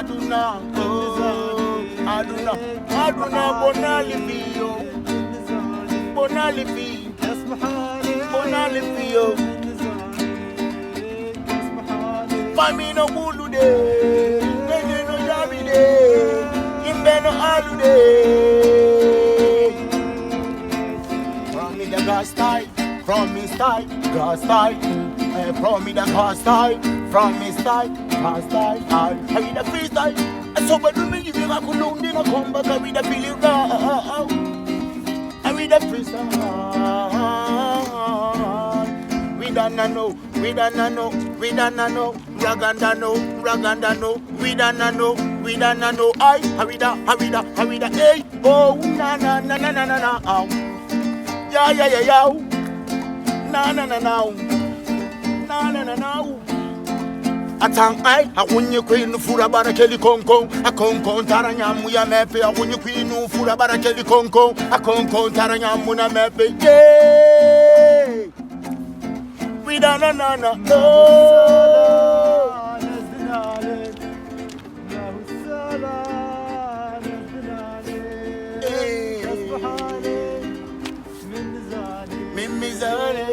Aduna, oh, Aduna, Aduna, Bonalivio, Bonalivio, Bonalivio. Famino Bulude, Nene no Davide, Imbeno Alude. From me the gas tie, from me style, gas tie. From me the gas tie, from me style, gas tie. I read the freestyle. So but do me if you have could no come back. I read the feeling raw. I read the freestyle. We don't know, we don't know, we don't know. Raganda no, we don't know, we don't know. I harida, hey, oh na na na na na na na, yeah yeah yeah yeah, na na na na, na na na na. Atang I want you queen fura barakeli konko, a konko taranyamu ya mepe. I want you queen fura barakeli konko, a konko taranyamu na mepe. Yeah, we don't know no. من مزاري